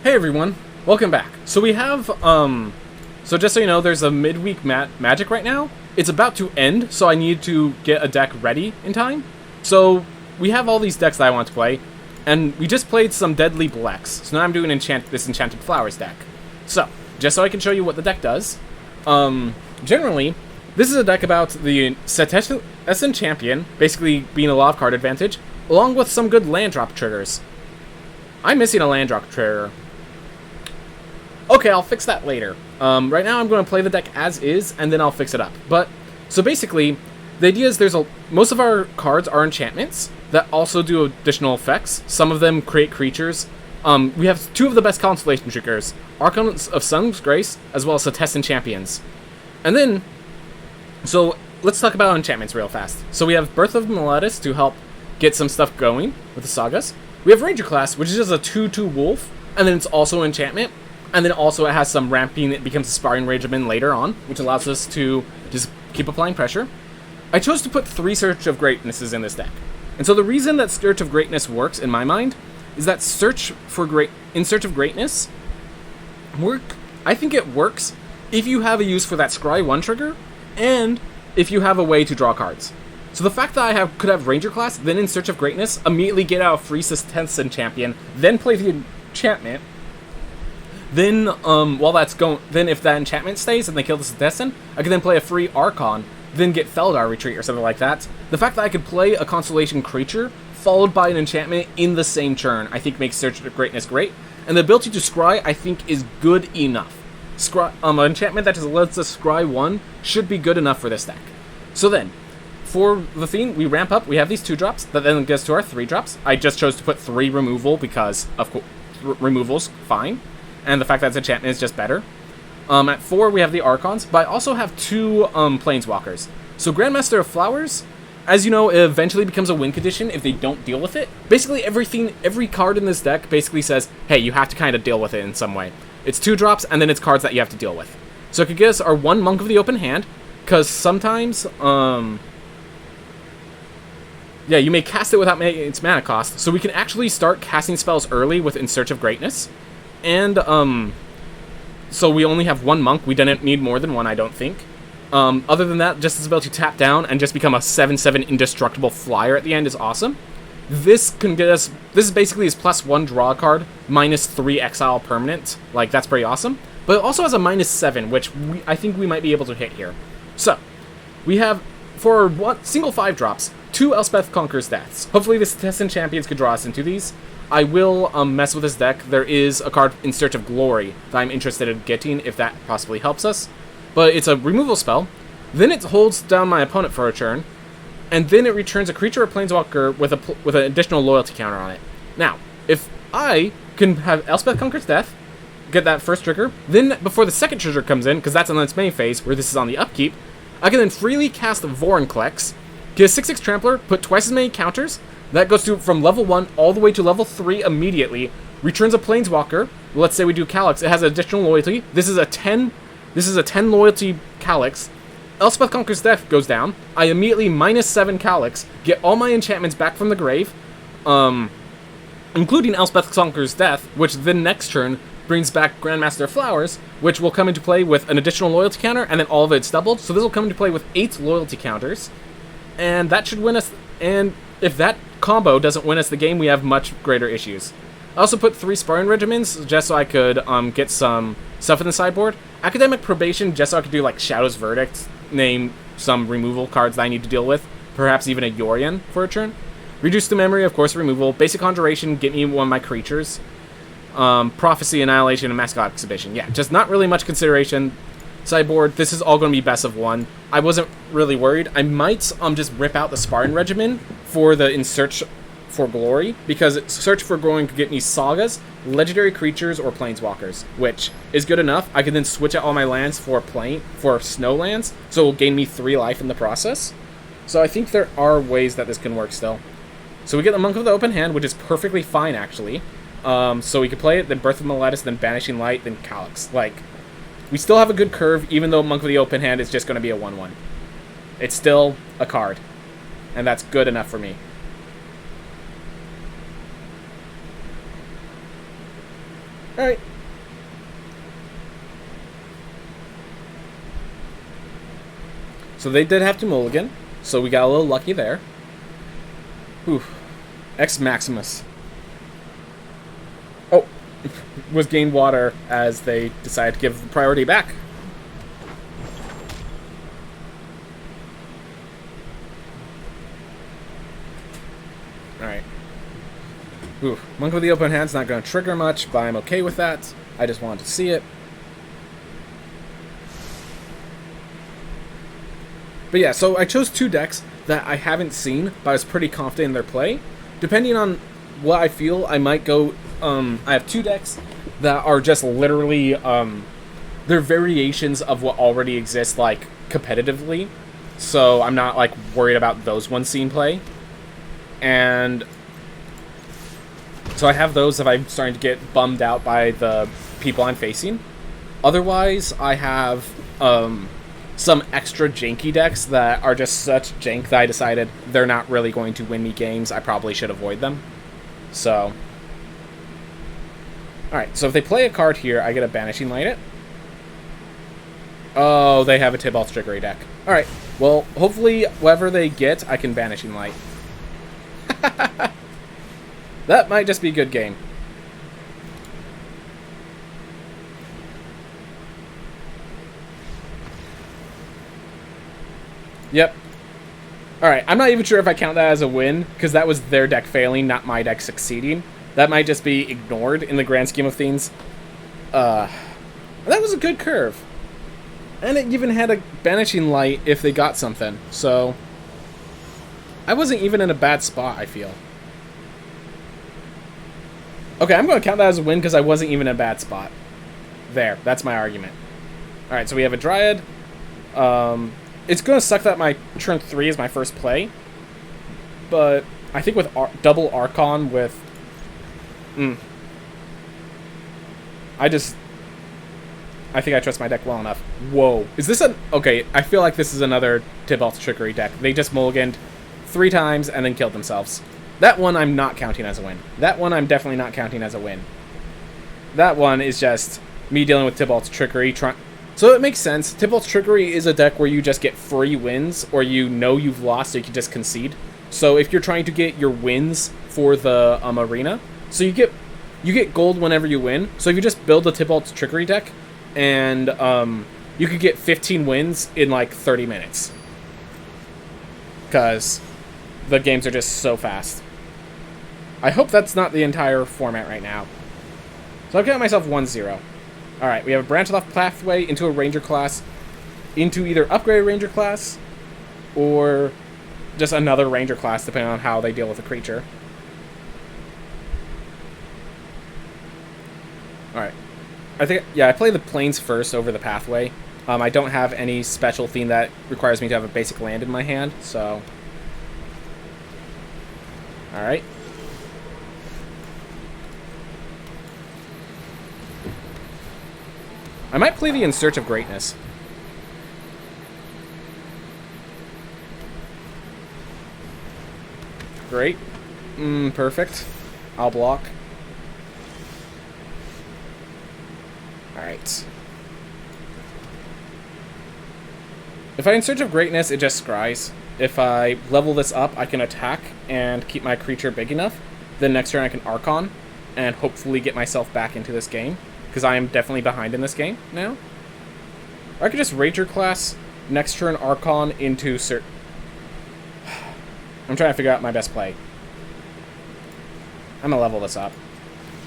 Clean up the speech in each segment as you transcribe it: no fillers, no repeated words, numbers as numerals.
Hey everyone, welcome back. So we have, so just so you know, there's a midweek magic right now. It's about to end, so I need to get a deck ready in time. So we have all these decks that I want to play, and we just played some Deadly Blacks. So now I'm doing this Enchanted Flowers deck. So, just so I can show you what the deck does, generally, this is a deck about the Setessan Champion, basically being a lot of card advantage, along with some good land drop triggers. I'm missing a land drop trigger. Okay, I'll fix that later. Right now I'm going to play the deck as is, and then I'll fix it up. But, so basically, the idea is most of our cards are enchantments that also do additional effects. Some of them create creatures. We have two of the best constellation triggers, Archons of Sun's Grace, as well as Setessan Champions. And then, so let's talk about enchantments real fast. So we have Birth of Meletis to help get some stuff going with the sagas. We have Ranger Class, which is just a 2/2 wolf, and then it's also an enchantment. And then also it has some ramping, it becomes a sparring regimen later on, which allows us to just keep applying pressure. I chose to put 3 Search of Greatnesses in this deck. And so the reason that Search of Greatness works, in my mind, is that in Search of Greatness, I think it works if you have a use for that Scry 1 trigger, and if you have a way to draw cards. So the fact that I could have Ranger Class, then in Search of Greatness, immediately get out a free Setessan Champion, then play the enchantment. Then, then if that enchantment stays and they kill the Setessan, I can then play a free Archon, then get Feldar Retreat or something like that. The fact that I could play a Constellation creature, followed by an enchantment in the same turn, I think makes Search of Greatness great. And the ability to scry, I think, is good enough. An enchantment that just lets us scry 1 should be good enough for this deck. So then, for the theme, we ramp up, we have these 2-drops, that then gets to our 3-drops. I just chose to put 3 removal because, of course, removal's fine. And the fact that it's enchantment is just better. At 4, we have the Archons, but I also have 2 Planeswalkers. So Grandmaster of Flowers, as you know, it eventually becomes a win condition if they don't deal with it. Basically, every card in this deck basically says, hey, you have to kind of deal with it in some way. It's 2-drops, and then it's cards that you have to deal with. So it could get us our 1 Monk of the Open Hand, because sometimes, yeah, you may cast it without its mana cost, so we can actually start casting spells early with In Search of Greatness. And, so we only have 1 Monk. We didn't need more than 1, I don't think. Other than that, just his ability to tap down and just become a 7/7 indestructible flyer at the end is awesome. This can get us, this is basically his +1 draw card, -3 exile permanent. Like, that's pretty awesome. But it also has a -7, which I think we might be able to hit here. So, we have, for single 5-drops, 2 Elspeth Conquers Deaths. Hopefully the Setessan Champions could draw us into these. I will mess with this deck. There is a card In Search of Glory that I'm interested in getting if that possibly helps us. But it's a removal spell. Then it holds down my opponent for a turn. And then it returns a creature or planeswalker with an additional loyalty counter on it. Now, if I can have Elspeth Conquers Death, get that first trigger, then before the second trigger comes in, because that's on its main phase, where this is on the upkeep, I can then freely cast Vorinclex, get a 6/6 Trampler, put twice as many counters. That goes from level 1 all the way to level 3 immediately. Returns a Planeswalker. Let's say we do Calyx. It has additional loyalty. This is a 10 loyalty Calyx. Elspeth Conquers Death goes down. I immediately -7 Calyx. Get all my enchantments back from the grave. Including Elspeth Conquers Death, which then next turn brings back Grandmaster of Flowers, which will come into play with an additional loyalty counter, and then all of it's doubled. So this will come into play with 8 loyalty counters. And that should win us. And if that combo doesn't win us the game, we have much greater issues. I also put 3 sparring regimens just so I could get some stuff in the sideboard. Academic Probation just so I could do like Shadow's Verdict, name some removal cards that I need to deal with, perhaps even a Yorion for a turn. Reduce to Memory, of course, removal. Basic Conjuration, get me one of my creatures. Prophecy, Annihilation, and Mascot Exhibition. Yeah, just not really much consideration. Sideboard, this is all going to be best of 1. I wasn't really worried. I might just rip out the sparring regimen for the In Search for Glory, because Search for Glory could get me sagas, legendary creatures, or planeswalkers, which is good enough. I can then switch out all my lands for snow lands, so it will gain me 3 life in the process. So I think there are ways that this can work still. So we get the Monk of the Open Hand, which is perfectly fine, actually. So we can play it, then Birth of Meletis, then Banishing Light, then Calyx. Like, we still have a good curve, even though Monk of the Open Hand is just going to be a 1/1. It's still a card, and that's good enough for me. Alright. So they did have to mulligan, so we got a little lucky there. Oof. X Maximus. Oh, was gained water as they decided to give the priority back. Alright. Ooh, Monk with the open hand's not going to trigger much, but I'm okay with that. I just wanted to see it. But yeah, so I chose two decks that I haven't seen, but I was pretty confident in their play. Depending on what I feel, I might go... I have two decks that are just literally... they're variations of what already exists, like, competitively. So I'm not, like, worried about those ones seeing play. And... so I have those if I'm starting to get bummed out by the people I'm facing. Otherwise, I have... some extra janky decks that are just such jank that I decided they're not really going to win me games. I probably should avoid them. So. Alright, so if they play a card here, I get a Banishing Light it. Oh, they have a Tibalt Trickery deck. Alright, well, hopefully whatever they get, I can Banishing Light. That might just be a good game. Yep. Alright, I'm not even sure if I count that as a win, because that was their deck failing, not my deck succeeding. That might just be ignored in the grand scheme of things. That was a good curve. And it even had a Banishing Light if they got something, so... I wasn't even in a bad spot, I feel. Okay, I'm going to count that as a win because I wasn't even in a bad spot. There, that's my argument. Alright, so we have a Dryad. It's going to suck that my turn 3 is my first play. But I think with double Archon with... I think I trust my deck well enough. Whoa. Is this an... okay, I feel like this is another Tibalt Trickery deck. They just mulliganed 3 times and then killed themselves. That one I'm not counting as a win. That one I'm definitely not counting as a win. That one is just me dealing with Tibalt's Trickery, so it makes sense. Tibalt's Trickery is a deck where you just get free wins, or you know you've lost, so you can just concede. So if you're trying to get your wins for the arena, so you get gold whenever you win. So if you just build a Tibalt's Trickery deck, and you could get 15 wins in like 30 minutes. Because the games are just so fast. I hope that's not the entire format right now. So I've got myself 1-0. Alright, we have a branched off pathway into a Ranger class, into either upgraded Ranger class, or just another Ranger class, depending on how they deal with the creature. Alright. I play the Plains first over the pathway. I don't have any special theme that requires me to have a basic land in my hand, so... Alright. I might play the In Search of Greatness. Great. Perfect. I'll block. Alright. If I In Search of Greatness, it just scries. If I level this up, I can attack and keep my creature big enough. Then next turn I can Archon and hopefully get myself back into this game. Because I am definitely behind in this game now. Or I could just Ranger class, next turn Archon into I'm trying to figure out my best play. I'm going to level this up.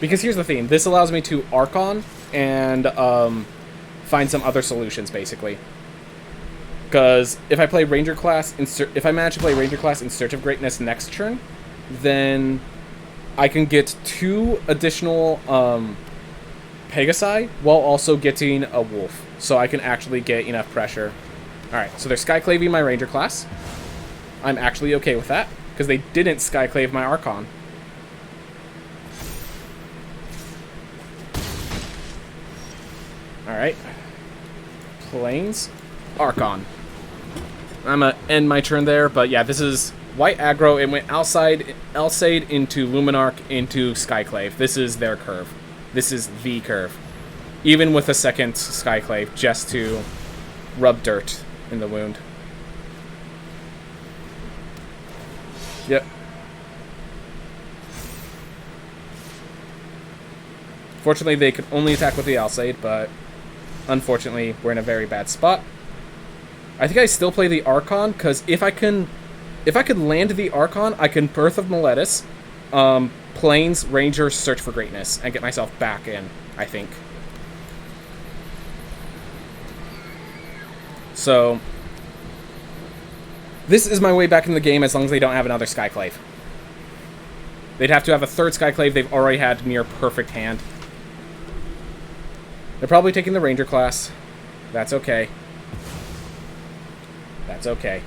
Because here's the thing. This allows me to Archon and find some other solutions, basically. Because if I play Ranger class, if I manage to play Ranger class in Search of Greatness next turn, then I can get 2 additional... Pegasi, while also getting a wolf, so I can actually get enough pressure. Alright, so they're Skyclaving my Ranger class. I'm actually okay with that, because they didn't Skyclave my Archon. Alright. Plains. Archon. I'm gonna end my turn there, but yeah, this is white aggro. It went outside Alseid into Luminarch into Skyclave. This is their curve. This is the curve. Even with a second Skyclave, just to rub dirt in the wound. Yep. Fortunately, they could only attack with the Alseid, but unfortunately, we're in a very bad spot. I think I still play the Archon, because if I could land the Archon, I can Birth of Meletis, Plains, Ranger, Search for Greatness, and get myself back in, I think. So, this is my way back in the game as long as they don't have another Skyclave. They'd have to have a third Skyclave. They've already had near perfect hand. They're probably taking the Ranger class. That's okay. That's okay.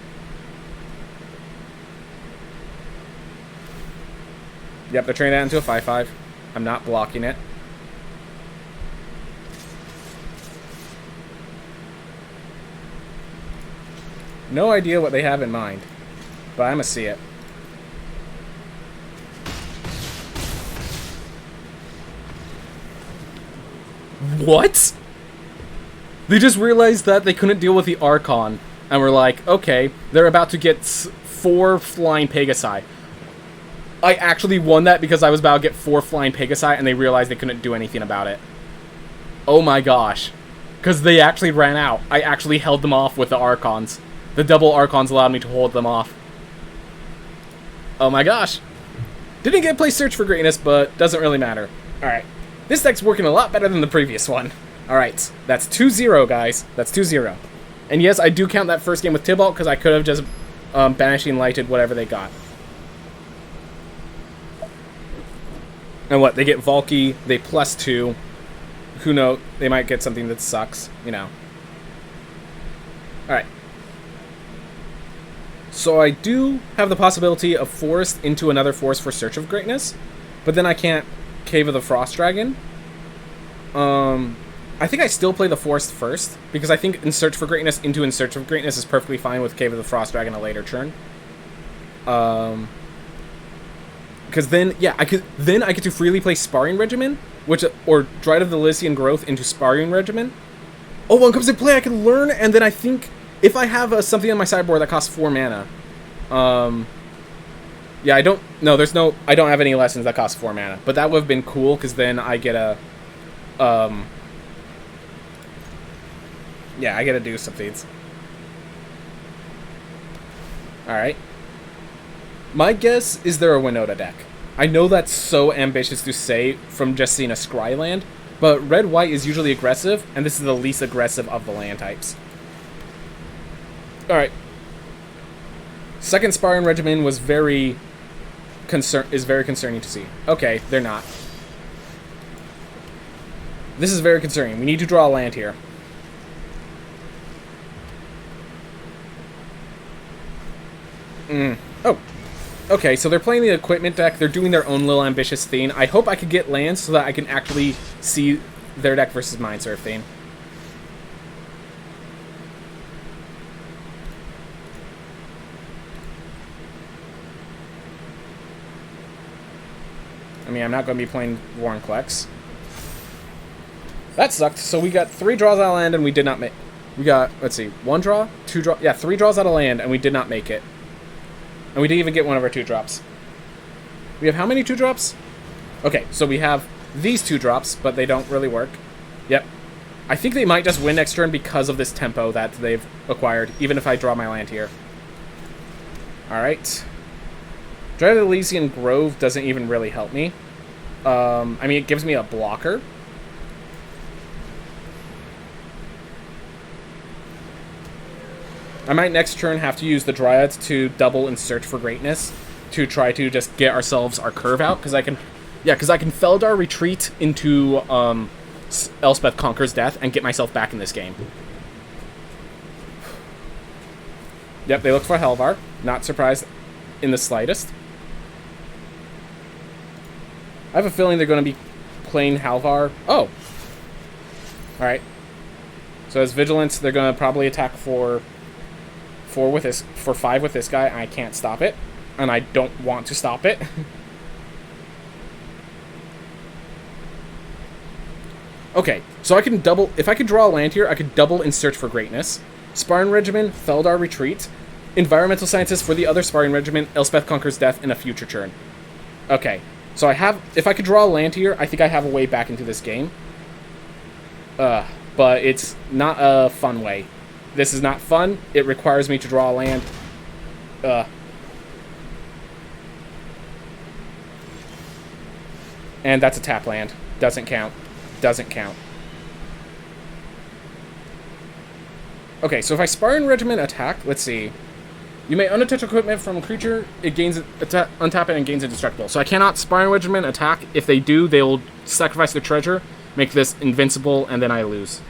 Yep, they're turning that into a 5/5. I'm not blocking it. No idea what they have in mind, but I'm gonna see it. What? They just realized that they couldn't deal with the Archon, and were like, okay, they're about to get 4 flying Pegasi. I actually won that because I was about to get 4 flying Pegasi, and they realized they couldn't do anything about it. Oh my gosh. Because they actually ran out. I actually held them off with the Archons. The double Archons allowed me to hold them off. Oh my gosh. Didn't get to play Search for Greatness, but doesn't really matter. Alright. This deck's working a lot better than the previous one. Alright. That's 2-0, guys. That's 2-0. And yes, I do count that first game with Tibalt, because I could have just Banishing Lighted whatever they got. And what? They get Valky, they +2. Who knows? They might get something that sucks, you know. Alright. So I do have the possibility of Forest into another Forest for Search of Greatness, but then I can't Cave of the Frost Dragon. I think I still play the Forest first, because I think In Search for Greatness into In Search of Greatness is perfectly fine with Cave of the Frost Dragon a later turn. Because then, yeah, I get to freely play Sparring Regimen, or Dried of the Lycian Growth into Sparring Regimen. Oh, when it comes to play, I can learn, and then I think if I have something on my sideboard that costs 4 mana, yeah, I don't have any lessons that cost 4 mana, but that would have been cool, because then I get a, yeah, I get to do some things. Alright. My guess is they're a Winota deck. I know that's so ambitious to say from just seeing a Scry land, but red-white is usually aggressive, and this is the least aggressive of the land types. Alright. Second Sparring Regimen was very concerning to see. Okay, they're not. This is very concerning. We need to draw a land here. Oh. Okay, so they're playing the equipment deck. They're doing their own little ambitious thing. I hope I could get lands so that I can actually see their deck versus mine sort of thing. I mean, I'm not going to be playing Warren Klex. That sucked. So we got 3 draws out of land and we did not make... We got, let's see, 1 draw? 2 draw? Yeah, 3 draws out of land and we did not make it. And we didn't even get one of our 2 drops. We have how many 2 drops? Okay, so we have these 2 drops, but they don't really work. Yep. I think they might just win next turn because of this tempo that they've acquired, even if I draw my land here. Alright. Dread of the Elysian Grove doesn't even really help me. I mean, it gives me a blocker. I might next turn have to use the Dryads to double and Search for Greatness to try to just get ourselves our curve out, because I can... Yeah, because I can Feldar retreat into Elspeth Conquers Death and get myself back in this game. Yep, they look for Helvar. Not surprised in the slightest. I have a feeling they're going to be playing Halvar. Oh! Alright. So as Vigilance, they're going to probably attack for 5 with this guy. I can't stop it. And I don't want to stop it. Okay, so I can double... If I could draw a land here, I could double in Search for Greatness. Spartan Regiment, Feldar Retreat. Environmental Scientist for the other Spartan Regiment, Elspeth Conquers Death in a future turn. Okay, so I have... If I could draw a land here, I think I have a way back into this game. But it's not a fun way. This is not fun. It requires me to draw a land. And that's a tap land. Doesn't count. Doesn't count. Okay, so if I Spartan Regiment attack, let's see. You may unattach equipment from a creature, it gains untap it and gains indestructible. So I cannot Spartan Regiment attack. If they do, they will sacrifice their treasure, make this invincible, and then I lose.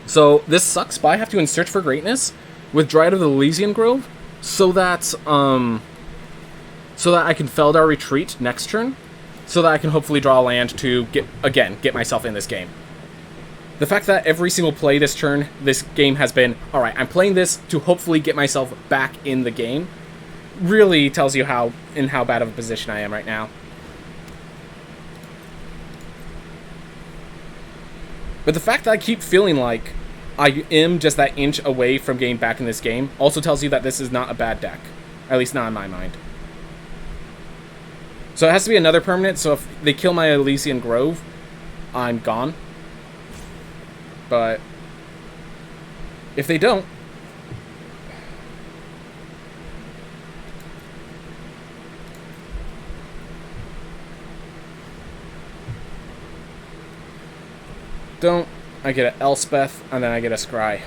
So this sucks, but I have to Search for Greatness with Dryad of the Elysian Grove so that I can Feldar Retreat next turn, so that I can hopefully draw a land to get myself in this game. The fact that every single play this turn, this game has been, alright, I'm playing this to hopefully get myself back in the game, really tells you how bad of a position I am right now. But the fact that I keep feeling like I am just that inch away from getting back in this game also tells you that this is not a bad deck. At least not in my mind. So it has to be another permanent, so if they kill my Elysian Grove, I'm gone. But if they don't... I get an Elspeth, and then I get a Scry.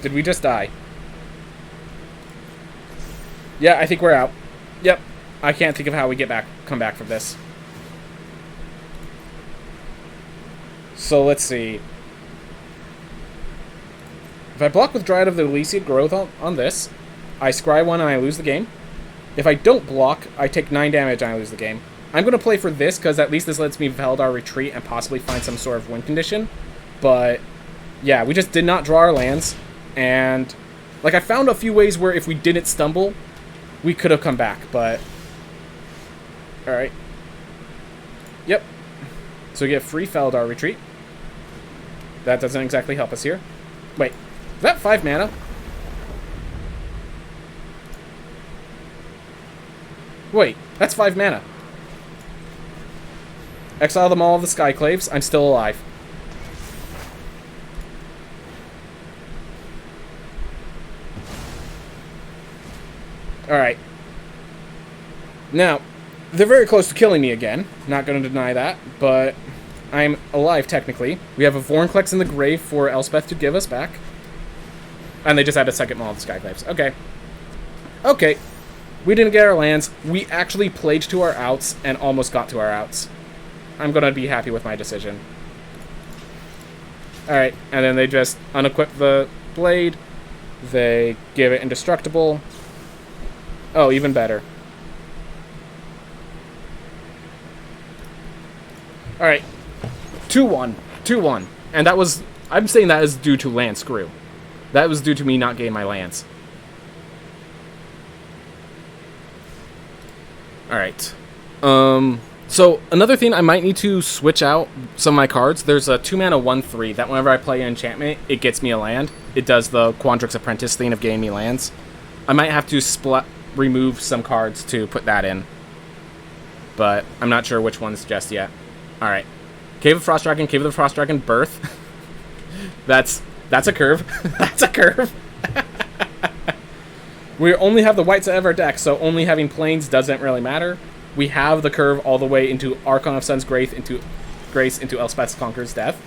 Did we just die? Yeah, I think we're out. Yep. I can't think of how we come back from this. So let's see. If I block with Dryad of the Elysian Growth on this, I Scry 1 and I lose the game. If I don't block, I take 9 damage and I lose the game. I'm going to play for this, because at least this lets me Feldar Retreat and possibly find some sort of win condition. But, yeah, we just did not draw our lands. And, like, I found a few ways where if we didn't stumble, we could have come back, but... Alright. Yep. So we get free Feldar Retreat. That doesn't exactly help us here. Wait, is that 5 mana? Wait, that's 5 mana. Exile them all of the Skyclaves. I'm still alive. Alright. Now, they're very close to killing me again. Not going to deny that, but I'm alive technically. We have a Vorinclex in the grave for Elspeth to give us back. And they just had a second Maul of the Skyclaves. Okay. Okay. We didn't get our lands. We actually played to our outs and almost got to our outs. I'm going to be happy with my decision. Alright, and then they just unequip the blade. They give it indestructible. Oh, even better. Alright. 2-1. 2-1. And that was... I'm saying that is due to land screw. That was due to me not getting my lands. Alright. So, another thing, I might need to switch out some of my cards. There's a 2-mana 1/3 that whenever I play an enchantment, it gets me a land. It does the Quandrix Apprentice thing of getting me lands. I might have to remove some cards to put that in. But I'm not sure which ones just yet. Alright. Cave of Frost Dragon, Cave of the Frost Dragon, Birth. That's a curve. That's a curve. We only have the whites out of our deck, so only having planes doesn't really matter. We have the curve all the way into Archon of Sun's Grace, into Elspeth Conquers Death.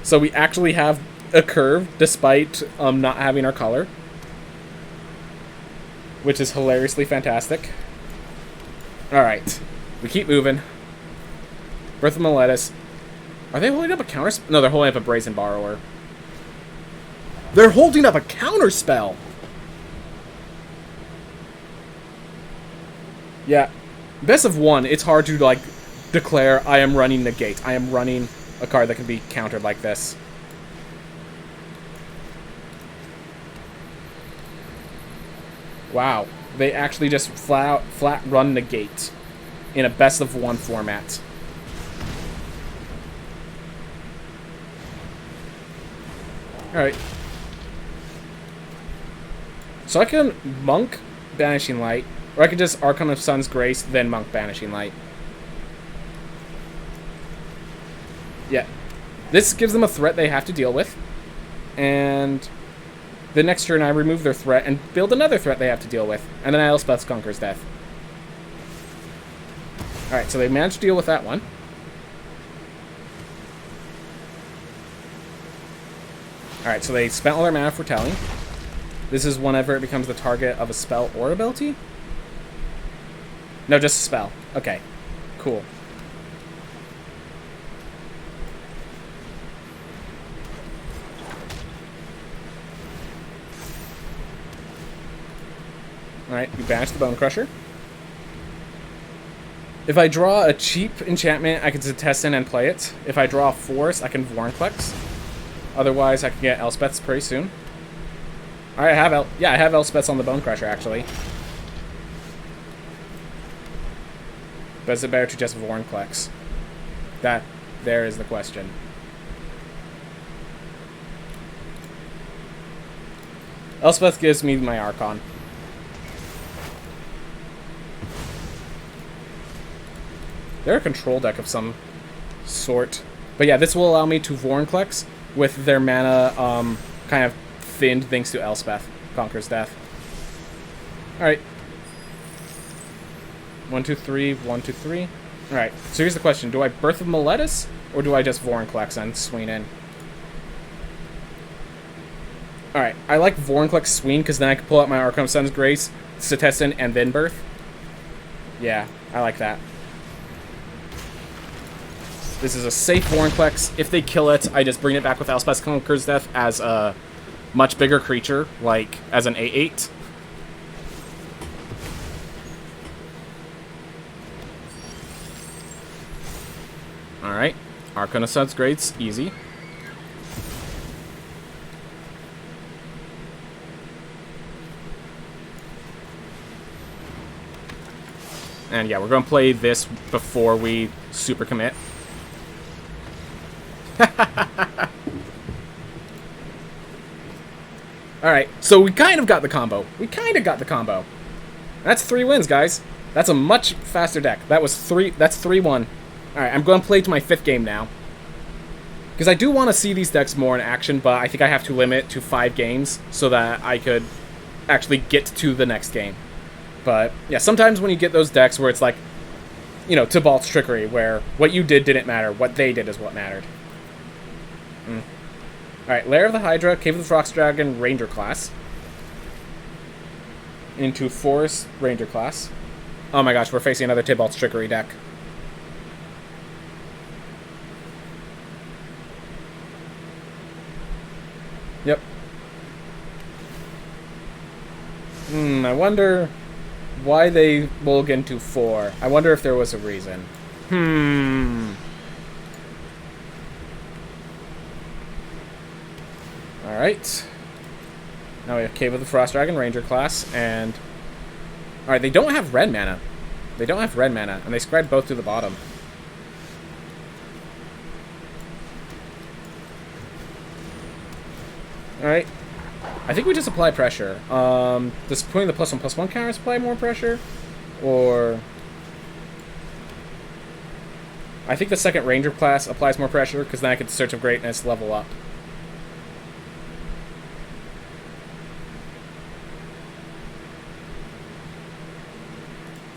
So we actually have a curve, despite not having our color. Which is hilariously fantastic. Alright. We keep moving. Birth of Meletis. Are they holding up a counter... No, they're holding up a Brazen Borrower. They're holding up a counter spell! Yeah, best of one, it's hard to, like, declare I am running Negate. I am running a card that can be countered like this. Wow. They actually just flat run Negate. in a best-of-1 format. Alright. So I can Monk Banishing Light, or I could just Archon of Sun's Grace, then Monk Banishing Light. Yeah. This gives them a threat they have to deal with. And the next turn I remove their threat and build another threat they have to deal with. And then I Elspeth's Conquer's Death. Alright, so they managed to deal with that one. Alright, so they spent all their mana for Telling. This is whenever it becomes the target of a spell or ability? No, just a spell. Okay, cool. Alright, you banish the Bone Crusher. If I draw a cheap enchantment, I can Zetessan and play it. If I draw a force, I can Vorinclex. Otherwise, I can get Elspeth's pretty soon. Alright, I have Elspeth's on the Bone Crusher, actually. But is it better to just Vorinclex? There is the question. Elspeth gives me my Archon. They're a control deck of some sort. But yeah, this will allow me to Vorinclex with their mana kind of thinned thanks to Elspeth. Conquer's Death. Alright. 1, 2, 3, 1, 2, 3. Alright, so here's the question. Do I Birth of Meletis, or do I just Vorinclex and swing in? Alright, I like Vorinclex swing, because then I can pull out my Archon of Sun's Grace, Zetessan, and then Birth. Yeah, I like that. This is a safe Vorinclex. If they kill it, I just bring it back with Elspeth's Conquer's Death as a much bigger creature, like as an 8/8. Alright. Archon of Sun's Grace, easy. And yeah, we're going to play this before we super commit. Alright, so we kind of got the combo. That's 3 wins, guys. That's a much faster deck. That's 3-1. Alright, I'm going to play to my 5th game now. Because I do want to see these decks more in action, but I think I have to limit to 5 games so that I could actually get to the next game. But, yeah, sometimes when you get those decks where it's like, you know, Tibalt's Trickery, where what you did didn't matter, what they did is what mattered. Alright, Lair of the Hydra, Cave of the Frost Dragon, Ranger class. Into Forest, Ranger class. Oh my gosh, we're facing another Tibalt's Trickery deck. Yep. I wonder why they mulligan into 4. I wonder if there was a reason. Alright. Now we have Cave of the Frost Dragon, Ranger class, and... Alright, they don't have red mana. And they spread both to the bottom. Alright. I think we just apply pressure. Does putting the +1/+1 counters apply more pressure? Or... I think the second Ranger class applies more pressure, because then I could Search of Greatness level up.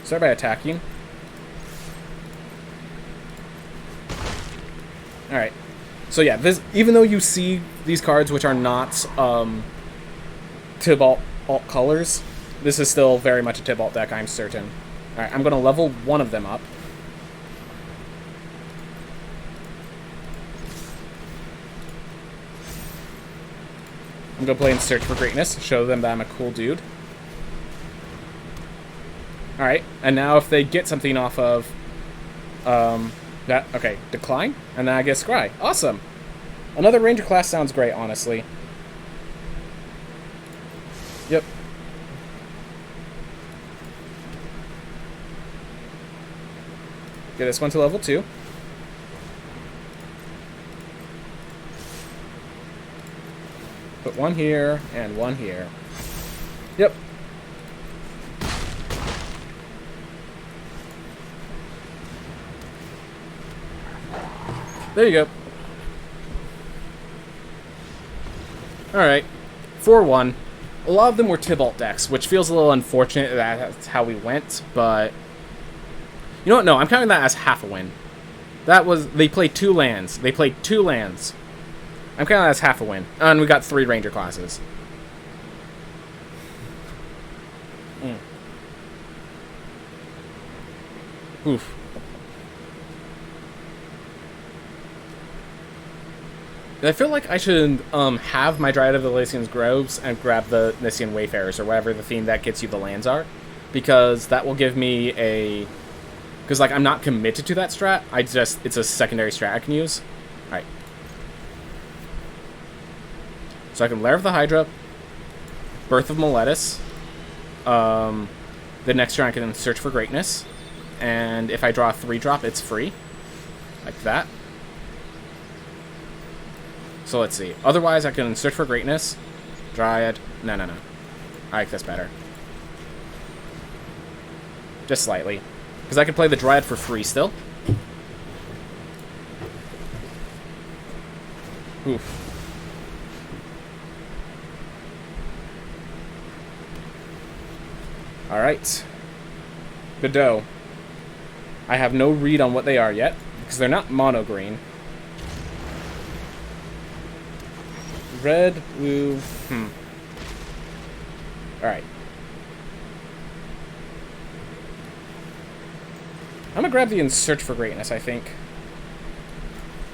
Start by attacking. Alright. So yeah, this, even though you see these cards which are not Tibalt alt colors, this is still very much a Tibalt deck, I'm certain. Alright, I'm going to level one of them up. I'm going to play in Search for Greatness, show them that I'm a cool dude. Alright, and now if they get something off of okay, Decline, and then I get Scry. Awesome! Another Ranger class sounds great, honestly. Yep. Get this one to level 2. Put one here and one here. Yep. There you go. Alright. 4-1. A lot of them were Tibalt decks, which feels a little unfortunate that that's how we went, but... You know what? No, I'm counting that as half a win. That was... They played 2 lands. They played 2 lands. I'm counting that as half a win. And we got 3 Ranger classes. Oof. I feel like I should have my Dryad of the Elysian Groves and grab the Nissian Wayfarers, or whatever the theme that gets you the lands are. Because that will give me a... Because, like, I'm not committed to that strat. It's a secondary strat I can use. Alright. So I can Lair of the Hydra, Birth of Meletis. The next turn I can Search for Greatness. And if I draw a 3-drop, it's free. Like that. So let's see. Otherwise, I can Search for Greatness. Dryad. No. I like this better. Just slightly. Because I can play the Dryad for free still. Oof. Alright. Godot. I have no read on what they are yet, because they're not mono-green. Red, blue, Alright. I'm gonna grab the In Search for Greatness, I think.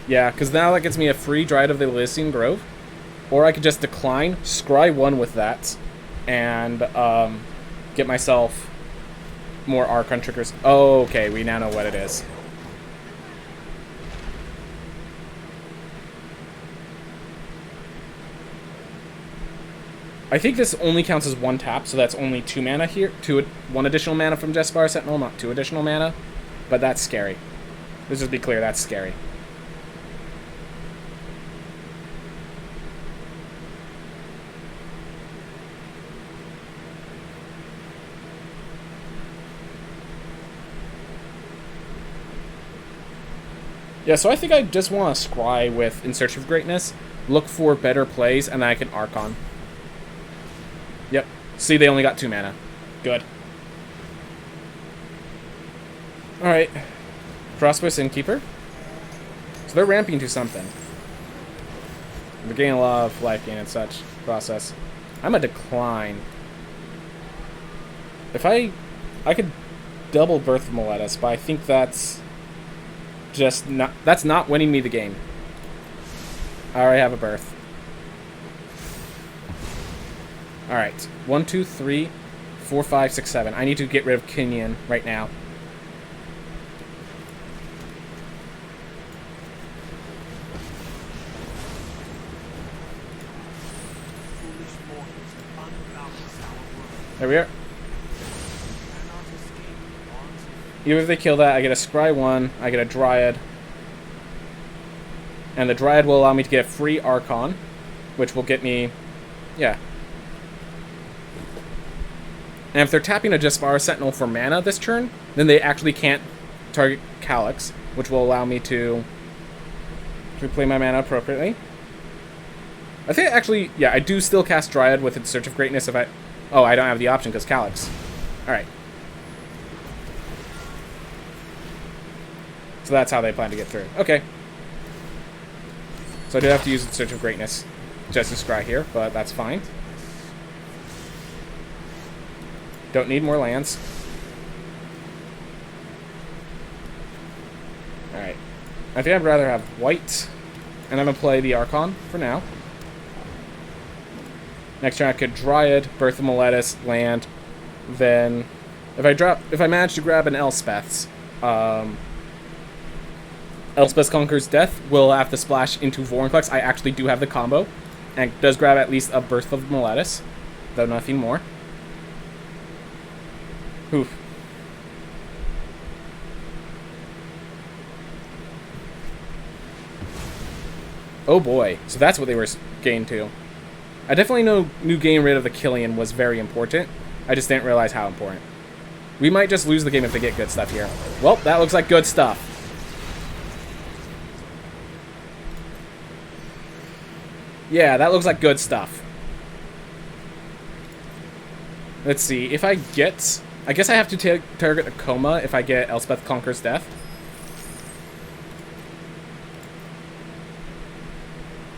Yeah, because now that gets me a free Dryad of the Elysian Grove. Or I could just decline, scry 1 with that, and get myself more Archon triggers. Oh, okay, we now know what it is. I think this only counts as 1 tap, so that's only 2 mana here. 1 additional mana from Jespar Sentinel, not 2 additional mana. But that's scary. Let's just be clear, that's scary. Yeah, so I think I just want to scry with In Search of Greatness, look for better plays, and then I can Archon. Yep. See, they only got 2 mana. Good. Alright. Frostwist Innkeeper. So they're ramping to something. They're getting a lot of life gain and such process. I'm a decline. If I could double Birth of Meletis, but I think that's just not... That's not winning me the game. I already have a Birth. Alright. 1, 2, 3, 4, 5, 6, 7. I need to get rid of Kinnian right now. There we are. Even if they kill that, I get a Scry 1, I get a Dryad. And the Dryad will allow me to get a free Archon, which will get me... Yeah. And if they're tapping a Jespar Sentinel for mana this turn, then they actually can't target Calyx, which will allow me to play my mana appropriately. I think actually, yeah, I do still cast Dryad with In Search of Greatness if I... Oh, I don't have the option because Calyx. Alright. So that's how they plan to get through. Okay. So I do have to use In Search of Greatness just to scry here, but that's fine. Don't need more lands. Alright. I think I'd rather have white. And I'm going to play the Archon for now. Next turn I could Dryad, Birth of Meletis, land. Then if I manage to grab an Elspeth's, Elspeth Conquers Death will have to splash into Vorinclex. I actually do have the combo. And does grab at least a Birth of Meletis, though nothing more. Oof. Oh boy, so that's what they were gained to. I definitely knew getting rid of the Kinnian was very important. I just didn't realize how important. We might just lose the game if they get good stuff here. Well, that looks like good stuff. Yeah, that looks like good stuff. Let's see, if I get... I guess I have to target a Coma if I get Elspeth Conquers Death.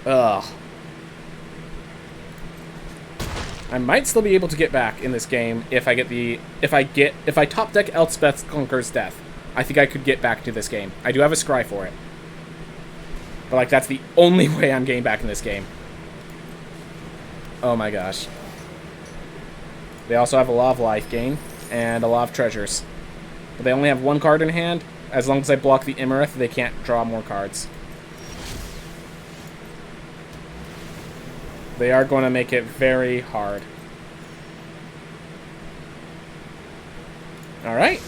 Ugh. I might still be able to get back in this game if I get the... If I top deck Elspeth Conquers Death. I think I could get back to this game. I do have a scry for it. But, like, that's the only way I'm getting back in this game. Oh my gosh. They also have a lot of life gain and a lot of treasures. But they only have one card in hand. As long as I block the Immorith, they can't draw more cards. They are going to make it very hard. Alright.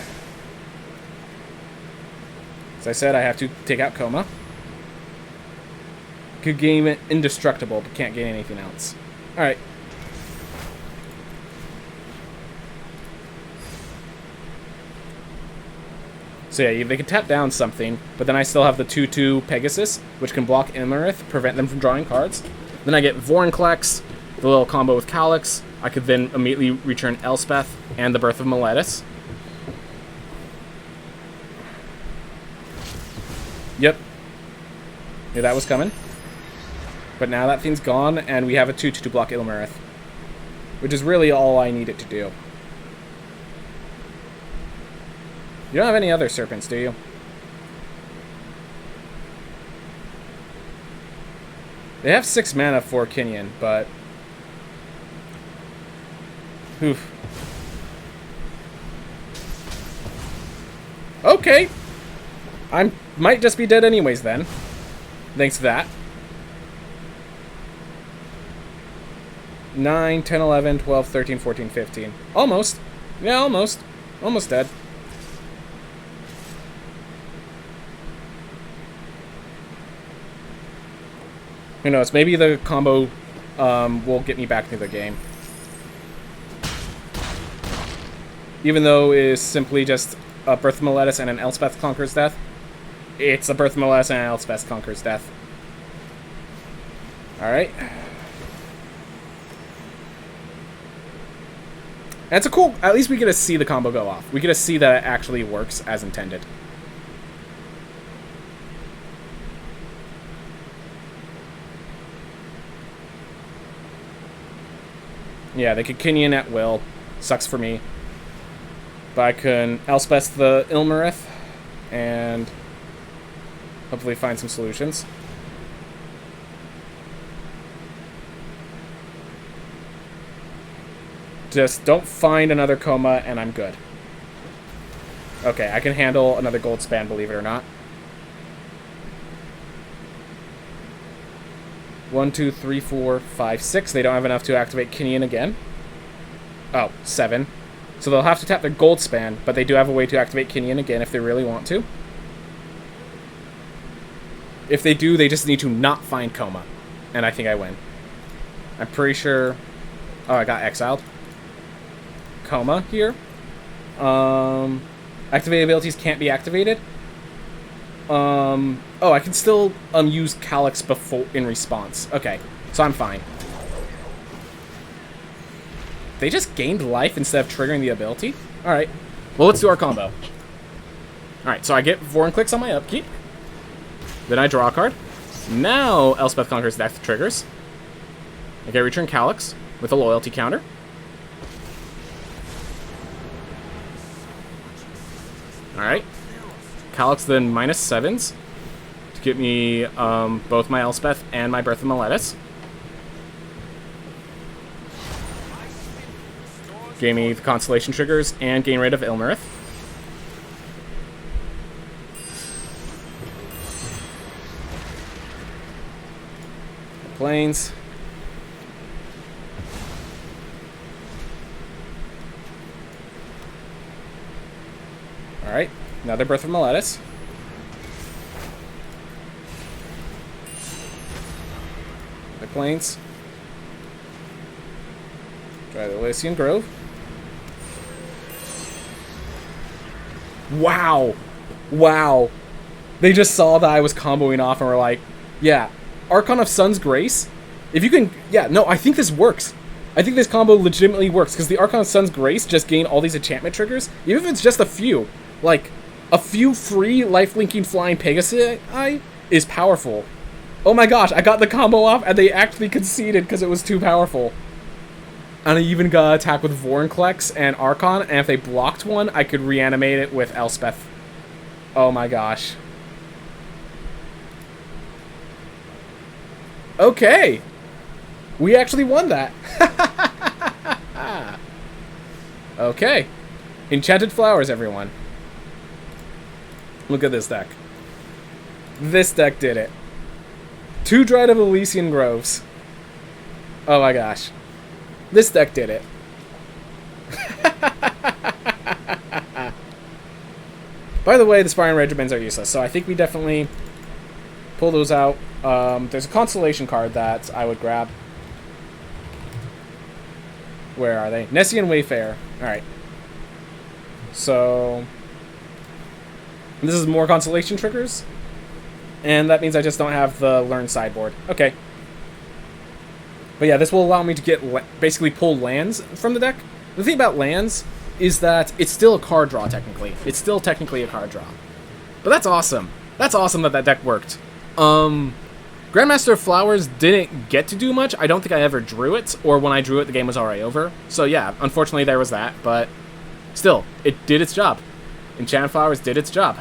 As I said, I have to take out Coma. Could gain it indestructible, but can't gain anything else. Alright. So yeah, they can tap down something, but then I still have the 2/2 Pegasus, which can block Immorith, prevent them from drawing cards. Then I get Vorinclex, the little combo with Calyx. I could then immediately return Elspeth and the Birth of Meletis. Yep. Knew that was coming. But now that thing's gone, and we have a 2/2 to block Immorith, which is really all I need it to do. You don't have any other serpents, do you? They have 6 mana for Kinnian, but... Oof. Okay! I might just be dead anyways, then. Thanks to that. 9, 10, 11, 12, 13, 14, 15. Almost. Yeah, almost. Almost dead. Who knows? Maybe the combo will get me back to the game. Even though it is simply just a Birth of Meletis and an Elspeth Conquers Death, it's a Birth of Meletis and an Elspeth Conquers Death. Alright. That's a cool... At least we get to see the combo go off. We get to see that it actually works as intended. Yeah, they could Kinnian at will. Sucks for me. But I can Elspeth the Immorith and hopefully find some solutions. Just don't find another Coma and I'm good. Okay, I can handle another gold span, believe it or not. 1, 2, 3, 4, 5, 6. They don't have enough to activate Kinnian again. Oh, 7. So they'll have to tap their gold span, but they do have a way to activate Kinnian again if they really want to. If they do, they just need to not find Coma. And I think I win. I'm pretty sure... Oh, I got exiled. Coma here. Activated abilities can't be activated. Oh, I can still use Calyx before in response. Okay, so I'm fine. They just gained life instead of triggering the ability? Alright. Well, let's do our combo. Alright, so I get Vorinclex on my upkeep. Then I draw a card. Now Elspeth Conquers Death triggers. I get Return Calyx with a loyalty counter. Alright. Calyx then -7s to get me both my Elspeth and my Birth of Meletis. Gave me the Constellation triggers and gain rid of Immorith. Plains. Alright, another Birth of Meletis. Plains. Try the Elysian Grove. Wow. Wow. They just saw that I was comboing off and were like, yeah, Archon of Sun's Grace? If you can... Yeah, no, I think this works. I think this combo legitimately works, because the Archon of Sun's Grace just gain all these enchantment triggers, even if it's just a few. Like, a few free lifelinking flying Pegasi is powerful. Oh my gosh, I got the combo off, and they actually conceded because it was too powerful. And I even got attack with Vorinclex and Archon, and if they blocked one, I could reanimate it with Elspeth. Oh my gosh. Okay. We actually won that. Okay. Enchanted Flowers, everyone. Look at this deck. This deck did it. 2 Dried of Elysian Groves. Oh my gosh. This deck did it. By the way, the Sparring Regiments are useless, so I think we definitely pull those out. There's a Constellation card that I would grab. Where are they? Nessian Wayfarer. Alright. So... this is more Constellation triggers. And that means I just don't have the Learn sideboard. Okay. But yeah, this will allow me to get basically pull lands from the deck. The thing about lands is that it's still a card draw, technically. It's still technically a card draw. But that's awesome. That's awesome that that deck worked. Grandmaster of Flowers didn't get to do much. I don't think I ever drew it, or when I drew it, the game was already over. So yeah, unfortunately there was that, but still, it did its job. Enchanted Flowers did its job.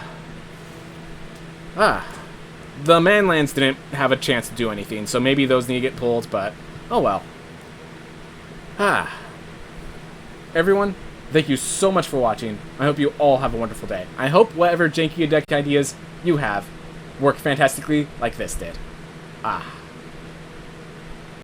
The manlands didn't have a chance to do anything, so maybe those need to get pulled, but oh well. Everyone, thank you so much for watching. I hope you all have a wonderful day. I hope whatever janky deck ideas you have work fantastically like this did.